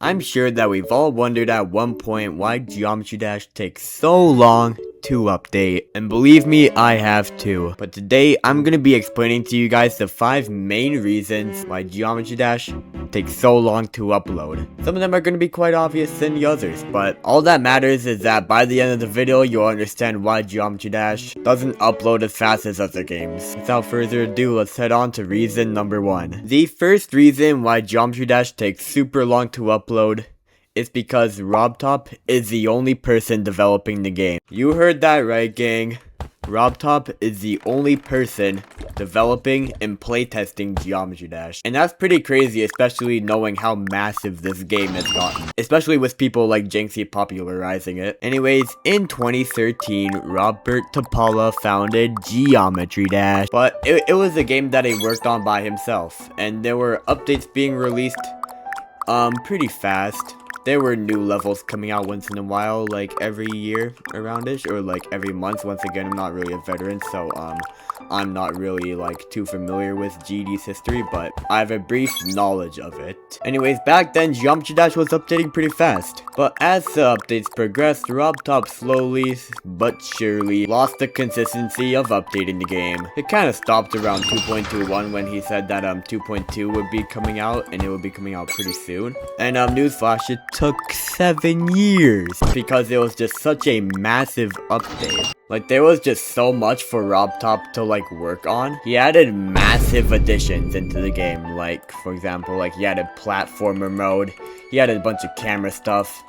I'm sure that we've all wondered at one point why Geometry Dash takes so long to update, and believe me, I have too. But today, I'm gonna be explaining to you guys the 5 main reasons why Geometry Dash takes so long to upload. Some of them are gonna be quite obvious than the others, but all that matters is that by the end of the video, you'll understand why Geometry Dash doesn't upload as fast as other games. Without further ado, let's head on to reason number 1. The first reason why Geometry Dash takes super long to upload is because RobTop is the only person developing the game. You heard that right, gang. RobTop is the only person developing and playtesting Geometry Dash. And that's pretty crazy, especially knowing how massive this game has gotten. Especially with people like Jinxie popularizing it. Anyways, in 2013, Robert Topala founded Geometry Dash. But it was a game that he worked on by himself. And there were updates being released pretty fast. There were new levels coming out once in a while, like every year around-ish, or like every month. Once again, I'm not really a veteran, so I'm not really like too familiar with GD's history, but I have a brief knowledge of it. Anyways, back then, Geometry Dash was updating pretty fast. But as the updates progressed, RobTop slowly but surely lost the consistency of updating the game. It kind of stopped around 2.21 when he said that 2.2 would be coming out, and it would be coming out pretty soon. And newsflash, it took 7 years because it was just such a massive update. Like, there was just so much for RobTop to like work on. He added massive additions into the game, like for example, like he added platformer mode, he added a bunch of camera stuff,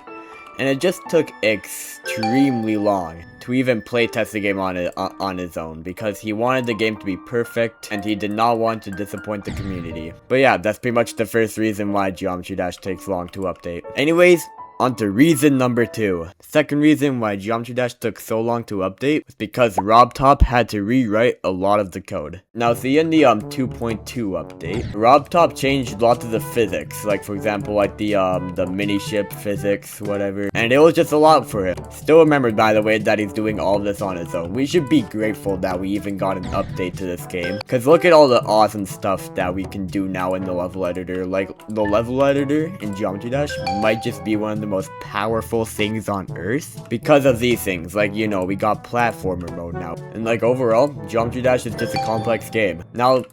and it just took extremely long to even playtest the game on his own, because he wanted the game to be perfect and he did not want to disappoint the community. But yeah, that's pretty much the first reason why Geometry Dash takes long to update. Anyways, on to reason number 2. Second reason why Geometry Dash took so long to update was because RobTop had to rewrite a lot of the code. Now, see, in the 2.2 update, RobTop changed lots of the physics, like for example, like the mini ship physics, whatever, and it was just a lot for him. Still remember, by the way, that he's doing all of this on his own. We should be grateful that we even got an update to this game, because look at all the awesome stuff that we can do now in the level editor. Like, the level editor in Geometry Dash might just be one of the most powerful things on earth because of these things. Like, you know, we got platformer mode now, and like overall, Geometry Dash is just a complex game. Now,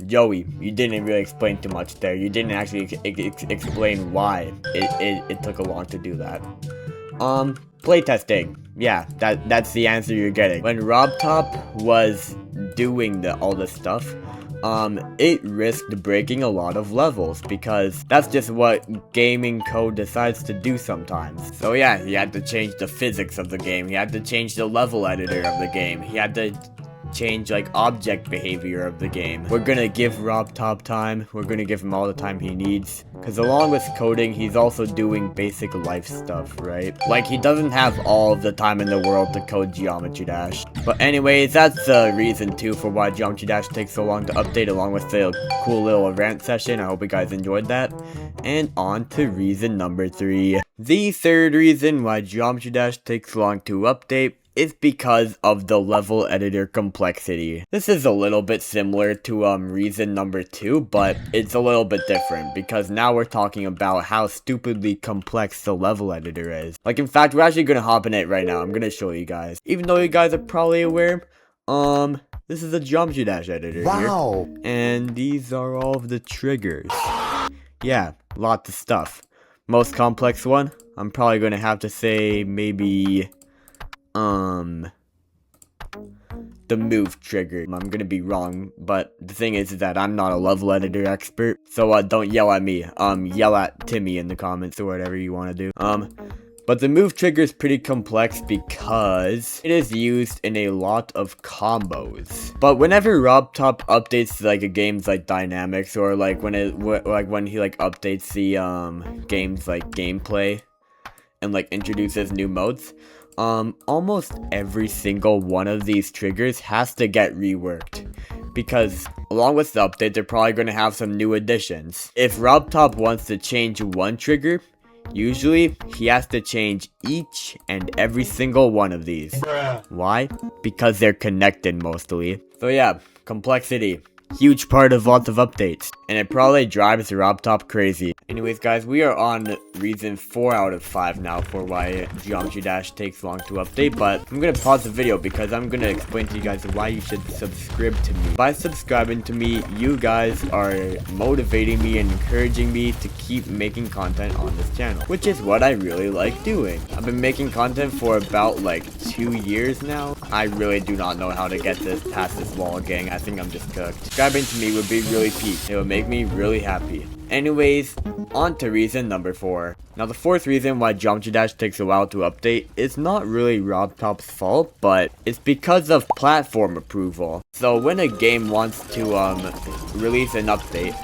Joey, you didn't really explain too much there. You didn't actually explain why it took a long to do that. Playtesting. Yeah, that's the answer you're getting. When RobTop was doing all this stuff, it risked breaking a lot of levels, because that's just what gaming code decides to do sometimes. So yeah, he had to change the physics of the game, he had to change the level editor of the game, he had to change like object behavior of the game. We're gonna give RobTop time, we're gonna give him all the time he needs, because along with coding, he's also doing basic life stuff, right? Like, he doesn't have all of the time in the world to code Geometry Dash. But anyways, that's the reason too for why Geometry Dash takes so long to update, along with the cool little rant session. I hope you guys enjoyed that. And on to reason number 3. The third reason why Geometry Dash takes long to update is because of the level editor complexity. This is a little bit similar to reason number 2, but it's a little bit different, because now we're talking about how stupidly complex the level editor is. Like, in fact, we're actually gonna hop in it right now. I'm gonna show you guys. Even though you guys are probably aware, this is a Geometry Dash editor here. And these are all of the triggers. Yeah, lots of stuff. Most complex one, I'm probably gonna have to say maybe the move trigger. I'm gonna be wrong, but the thing is that I'm not a level editor expert, so don't yell at me. Yell at Timmy in the comments or whatever you want to do. But the move trigger is pretty complex because it is used in a lot of combos. But whenever RobTop updates like a game's like dynamics, or like when he like updates the game's like gameplay and like introduces new modes, almost every single one of these triggers has to get reworked, because along with the update, they're probably going to have some new additions. If RobTop wants to change one trigger, usually he has to change each and every single one of these. Why? Because they're connected mostly. So yeah, complexity. huge part of lots of updates, and it probably drives RobTop crazy. Anyways guys, we are on reason 4 out of 5 now for why Geometry Dash takes long to update, but I'm gonna pause the video because I'm gonna explain to you guys why you should subscribe to me. By subscribing to me, you guys are motivating me and encouraging me to keep making content on this channel, which is what I really like doing. I've been making content for about like 2 years now. I really do not know how to get this past this wall, gang. I think I'm just cooked. Subscribing to me would be really peak. It would make me really happy. Anyways, on to reason number 4. Now the 4th reason why Geometry Dash takes a while to update is not really RobTop's fault, but it's because of platform approval. So when a game wants to release an update,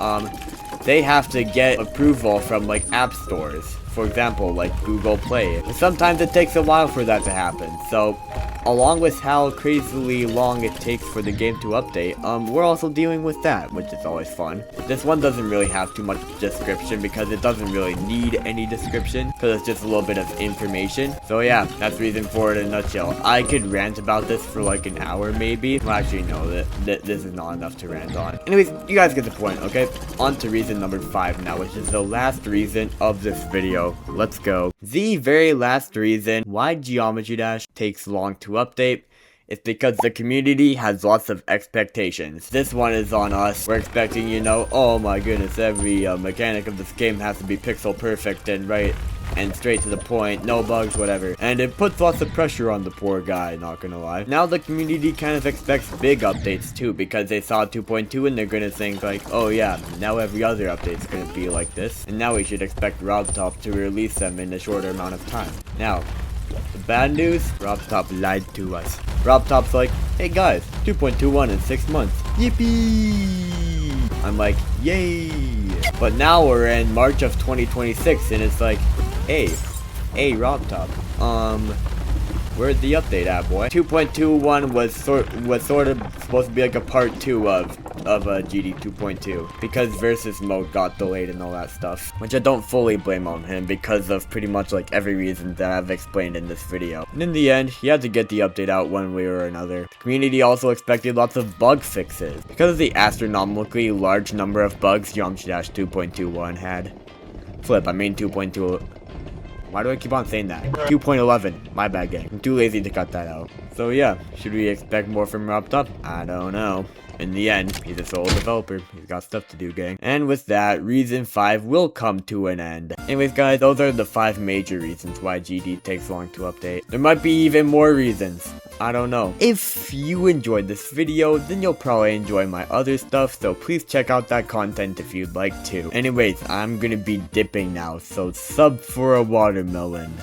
they have to get approval from like app stores. For example, like Google Play. And sometimes it takes a while for that to happen. So along with how crazily long it takes for the game to update, we're also dealing with that, which is always fun. This one doesn't really have too much description because it doesn't really need any description, because it's just a little bit of information. So yeah, that's reason 4 in a nutshell. I could rant about this for like an hour maybe. Well, actually no, this is not enough to rant on. Anyways, you guys get the point, okay? On to reason number 5 now, which is the last reason of this video. Let's go. The very last reason why Geometry Dash takes long to update is because the community has lots of expectations. This one is on us. We're expecting, you know, oh my goodness, every mechanic of this game has to be pixel perfect and right and straight to the point, no bugs, whatever. And it puts lots of pressure on the poor guy, not gonna lie. Now the community kind of expects big updates too, because they saw 2.2 and they're gonna think like, oh yeah, now every other update's gonna be like this, and now we should expect RobTop to release them in a shorter amount of time. Now, the bad news, RobTop lied to us. RobTop's like, hey guys, 2.21 in 6 months. Yippee! I'm like, yay! But now we're in March of 2026 and it's like, hey RobTop, where's the update at, boy? 2.21 was sort of supposed to be like a part 2 of GD 2.2 because versus mode got delayed and all that stuff, which I don't fully blame on him because of pretty much like every reason that I've explained in this video. And in the end, he had to get the update out one way or another. The community also expected lots of bug fixes because of the astronomically large number of bugs Geometry Dash 2.21 had. I mean 2.2. Why do I keep on saying that? 2.11. My bad, gang. I'm too lazy to cut that out. So yeah, should we expect more from RobTop? I don't know. In the end, he's a sole developer. He's got stuff to do, gang. And with that, reason 5 will come to an end. Anyways, guys, those are the 5 major reasons why GD takes long to update. There might be even more reasons. I don't know. If you enjoyed this video, then you'll probably enjoy my other stuff, so please check out that content if you'd like to. Anyways, I'm gonna be dipping now, so sub for a watermelon.